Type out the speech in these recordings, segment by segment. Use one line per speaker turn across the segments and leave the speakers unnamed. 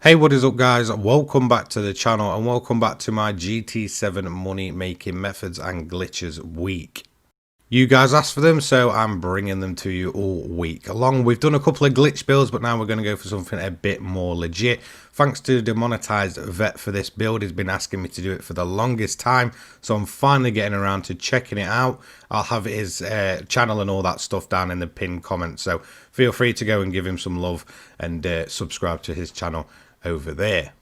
Hey, what is up guys? Welcome back to the channel and welcome back to my GT7 money making methods and glitches week. You guys asked for them, so I'm bringing them to you all week long. We've done a couple of glitch builds, but now we're going to go for something a bit more legit. Thanks to the demonetized vet for this build. He's been asking me to do it for the longest time, so I'm finally getting around to checking it out. I'll have his channel and all that stuff down in the pinned comments, so feel free to go and give him some love and subscribe to his channel over there.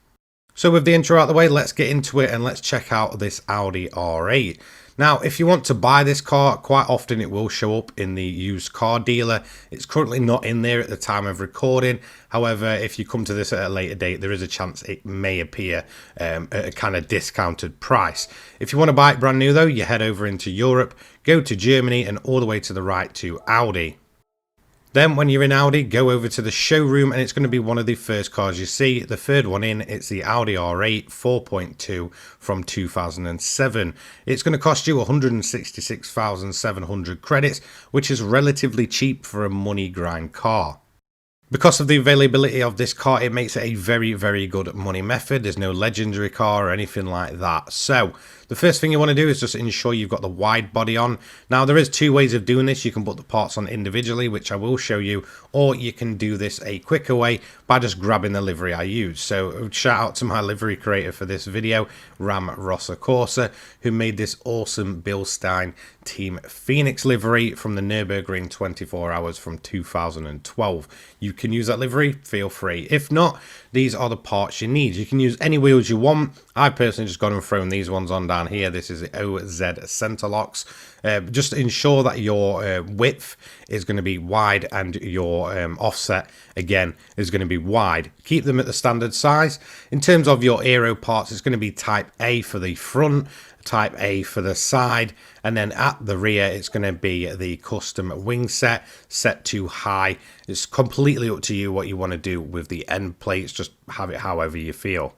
So with the intro out the way, let's get into it and let's check out this Audi R8. Now, if you want to buy this car, quite often it will show up in the used car dealer. It's currently not in there at the time of recording. However, if you come to this at a later date, there is a chance it may appear at a kind of discounted price. If you want to buy it brand new though, you head over into Europe, go to Germany and all the way to the right to Audi. Then when you're in Audi, go over to the showroom and it's going to be one of the first cars you see. The third one in, it's the Audi R8 4.2 from 2007. It's going to cost you 166,700 credits, which is relatively cheap for a money grind car. Because of the availability of this car, it makes it a very, very good money method. There's no legendary car or anything like that. So the first thing you want to do is just ensure you've got the wide body on. Now, there is two ways of doing this. You can put the parts on individually, which I will show you, or you can do this a quicker way by just grabbing the livery I use. So shout out to my livery creator for this video, Ram Rossa Corsa, who made this awesome Bilstein Team Phoenix livery from the Nürburgring 24 hours from 2012. You can use that livery, feel free. If not, these are the parts you need. You can use any wheels you want. I personally just got and thrown these ones on down here. This is the OZ center locks. Just ensure that your width is going to be wide and your offset again is going to be wide. Keep them at the standard size. In terms of your aero parts, it's going to be type A for the front, type A for the side, and then at the rear it's going to be the custom wing set to high. It's completely up to you what you want to do with the end plates. Just have it however you feel.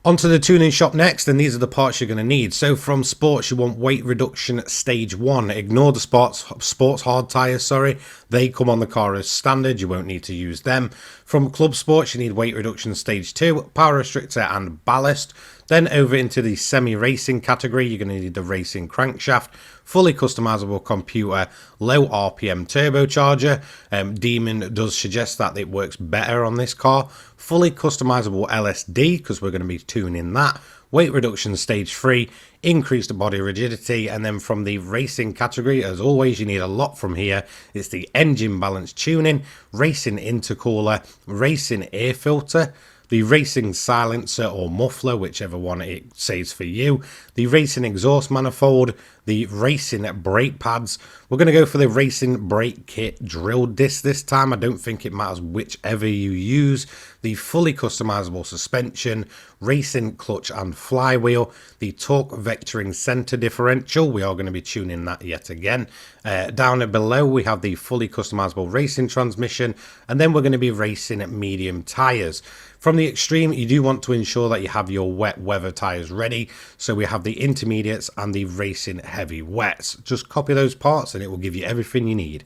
Onto the tuning shop next, and these are the parts you're going to need. So from sports, you want weight reduction stage 1. Ignore the sports hard tires, sorry. They come on the car as standard. You won't need to use them. From club sports, you need weight reduction stage 2, power restrictor and ballast. Then over into the semi-racing category, you're going to need the racing crankshaft, fully customizable computer, low RPM turbocharger. Demon does suggest that it works better on this car. Fully customizable LSD, because we're going to be tuning that. Weight reduction stage 3, increased body rigidity, and then from the racing category, as always, you need a lot from here. It's the engine balance tuning, racing intercooler, racing air filter, the racing silencer or muffler, whichever one it says for you, the racing exhaust manifold, the racing brake pads. We're going to go for the racing brake kit drill disc this time. I don't think it matters whichever you use. The fully customizable suspension, racing clutch and flywheel, the torque vectoring center differential. We are going to be tuning that yet again. Down below we have the fully customizable racing transmission, and then we're going to be racing at medium tires. From the extreme, you do want to ensure that you have your wet weather tires ready. So we have the intermediates and the racing heavy wets. Just copy those parts and it will give you everything you need.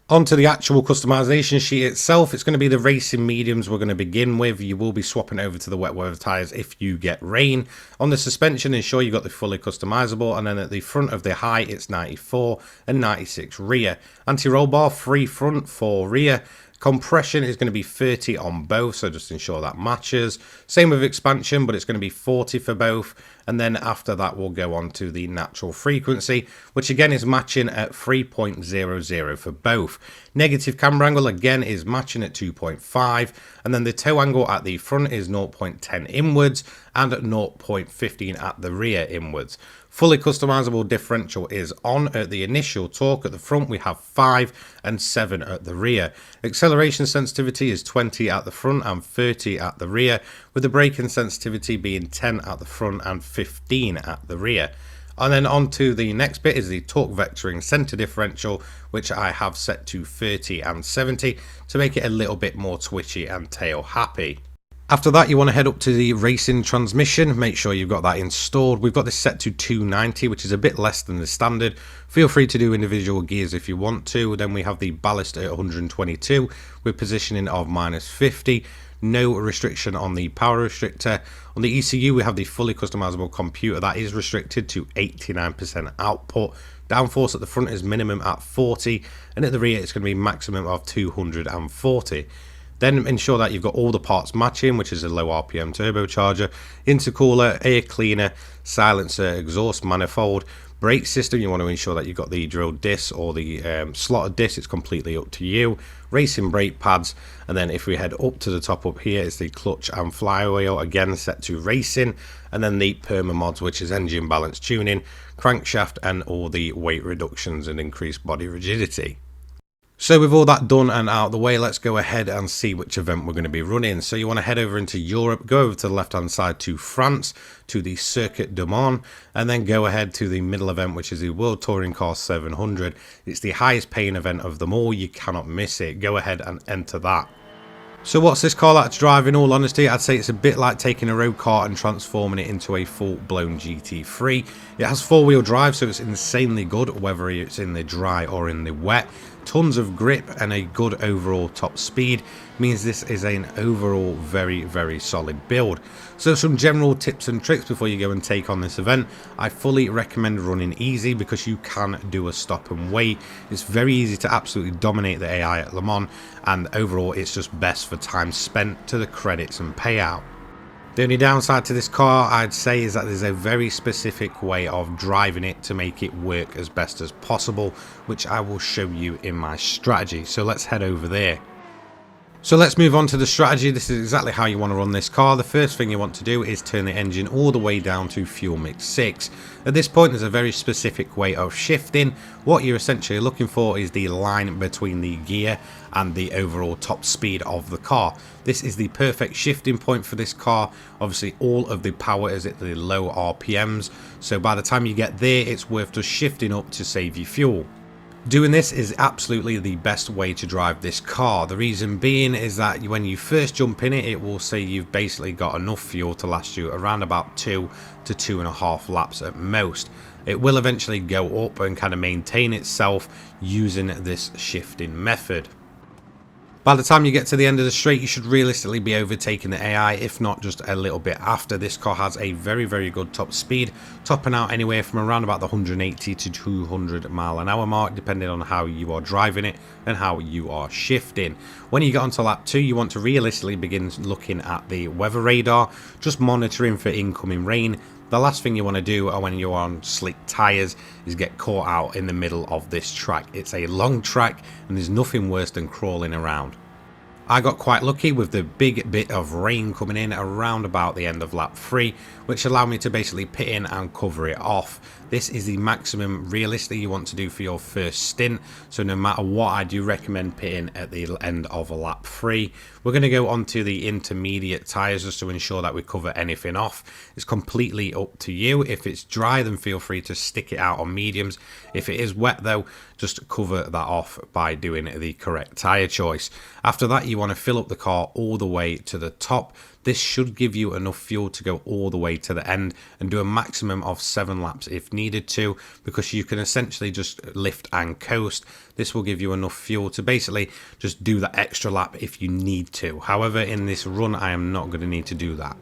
Onto the actual customization sheet itself, it's going to be the racing mediums we're going to begin with. You will be swapping over to the wet weather tyres if you get rain. On the suspension, ensure you've got the fully customizable, and then at the front of the high, it's 94 and 96 rear. Anti-roll bar, 3 front, 4 rear. Compression is going to be 30 on both, so just ensure that matches. Same with expansion, but it's going to be 40 for both. And then after that, we'll go on to the natural frequency, which again is matching at 3.00 for both. Negative camber angle again is matching at 2.5. And then the toe angle at the front is 0.10 inwards and 0.15 at the rear inwards. Fully customizable differential is on. At the initial torque at the front, we have 5 and 7 at the rear. Acceleration sensitivity is 20 at the front and 30 at the rear, with the braking sensitivity being 10 at the front and 15 at the rear. And then on to the next bit is the torque vectoring center differential, which I have set to 30 and 70 to make it a little bit more twitchy and tail happy. After that, you want to head up to the racing transmission. Make sure you've got that installed. We've got this set to 290, which is a bit less than the standard. Feel free to do individual gears if you want to. Then we have the ballast at 122 with positioning of -50. no restriction on the power restrictor. On the ECU, we have the fully customizable computer that is restricted to 89% output. Downforce at the front is minimum at 40, and at the rear it's going to be maximum of 240. Then ensure that you've got all the parts matching, which is a low RPM turbocharger, intercooler, air cleaner, silencer, exhaust manifold. Brake system, you want to ensure that you've got the drilled disc or the slotted disc. It's completely up to you. Racing brake pads, and then if we head up to the top up here is the clutch and flywheel, again set to racing, and then the perma mods, which is engine balance tuning, crankshaft, and all the weight reductions and increased body rigidity. So with all that done and out of the way, let's go ahead and see which event we're going to be running. So you want to head over into Europe, go over to the left hand side to France, to the Circuit de Mans, and then go ahead to the middle event, which is the World Touring Car 700. It's the highest paying event of them all. You cannot miss it. Go ahead and enter that. So what's this car like to drive? In all honesty, I'd say it's a bit like taking a road car and transforming it into a full-blown GT3. It has four-wheel drive, so it's insanely good, whether it's in the dry or in the wet. Tons of grip and a good overall top speed means this is an overall very, very solid build. So some general tips and tricks before you go and take on this event. I fully recommend running easy because you can do a stop and wait. It's very easy to absolutely dominate the AI at Le Mans, and overall it's just best for time spent to the credits and payout. The only downside to this car, I'd say, is that there's a very specific way of driving it to make it work as best as possible, which I will show you in my strategy. So let's head over there. So let's move on to the strategy. This is exactly how you want to run this car. The first thing you want to do is turn the engine all the way down to fuel mix 6. At this point, there's a very specific way of shifting. What you're essentially looking for is the line between the gear and the overall top speed of the car. This is the perfect shifting point for this car. Obviously, all of the power is at the low RPMs, so by the time you get there, it's worth just shifting up to save you fuel. Doing this is absolutely the best way to drive this car. The reason being is that when you first jump in it, it will say you've basically got enough fuel to last you around about 2 to 2.5 laps at most. It will eventually go up and kind of maintain itself using this shifting method. By the time you get to the end of the straight, you should realistically be overtaking the AI, if not just a little bit after. This car has a very, very good top speed, topping out anywhere from around about the 180 to 200 mile an hour mark, depending on how you are driving it and how you are shifting. When you get onto lap 2, you want to realistically begin looking at the weather radar, just monitoring for incoming rain. The last thing you want to do when you're on slick tyres is get caught out in the middle of this track. It's a long track and there's nothing worse than crawling around. I got quite lucky with the big bit of rain coming in around about the end of lap 3, which allowed me to basically pit in and cover it off. This is the maximum realistically you want to do for your first stint, so no matter what, I do recommend pitting at the end of a lap 3. We're going to go on to the intermediate tyres just to ensure that we cover anything off. It's completely up to you. If it's dry, then feel free to stick it out on mediums. If it is wet though, just cover that off by doing the correct tyre choice. After that, you want to fill up the car all the way to the top. This should give you enough fuel to go all the way to the end and do a maximum of 7 laps if needed to, because you can essentially just lift and coast. This will give you enough fuel to basically just do that extra lap if you need to. However, in this run, I am not going to need to do that.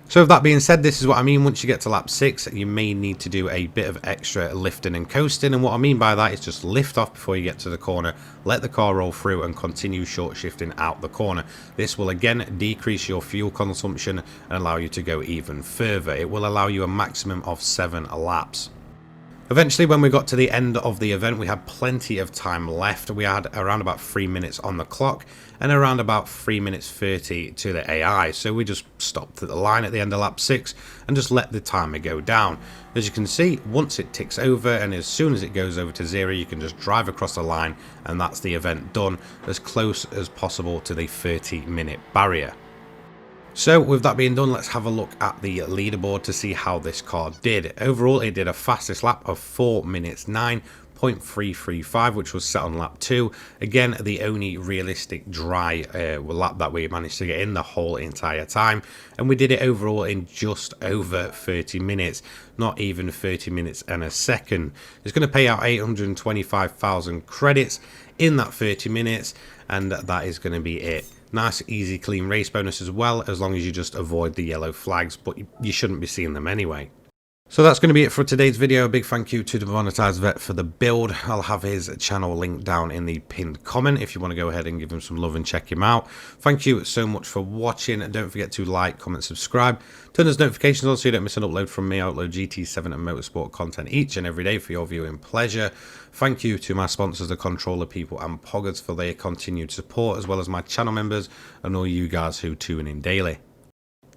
So with that being said, this is what I mean. Once you get to lap 6, you may need to do a bit of extra lifting and coasting, and what I mean by that is just lift off before you get to the corner, let the car roll through and continue short shifting out the corner. This will again decrease your fuel consumption and allow you to go even further. It will allow you a maximum of 7 laps. Eventually, when we got to the end of the event, we had plenty of time left. We had around about 3 minutes on the clock and around about 3 minutes 30 to the AI. So we just stopped at the line at the end of lap 6 and just let the timer go down. As you can see, once it ticks over and as soon as it goes over to 0, you can just drive across the line and that's the event done, as close as possible to the 30-minute barrier. So with that being done, let's have a look at the leaderboard to see how this car did. Overall, it did a fastest lap of 4 minutes 9.335, which was set on lap 2. Again, the only realistic dry lap that we managed to get in the whole entire time. And we did it overall in just over 30 minutes, not even 30 minutes and a second. It's going to pay out 825,000 credits in that 30 minutes, and that is going to be it. Nice, easy, clean race bonus as well, as long as you just avoid the yellow flags, but you shouldn't be seeing them anyway. So that's going to be it for today's video. A big thank you to the Monetized Vet for the build. I'll have his channel linked down in the pinned comment if you want to go ahead and give him some love and check him out. Thank you so much for watching. Don't forget to like, comment, subscribe. Turn those notifications on so you don't miss an upload from me. I upload GT7 and motorsport content each and every day for your viewing pleasure. Thank you to my sponsors, the Controller People and Poggers, for their continued support, as well as my channel members and all you guys who tune in daily.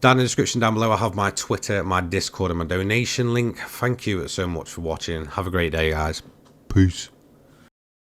Down in the description down below, I have my Twitter, my Discord, and my donation link. Thank you so much for watching. Have a great day, guys. Peace.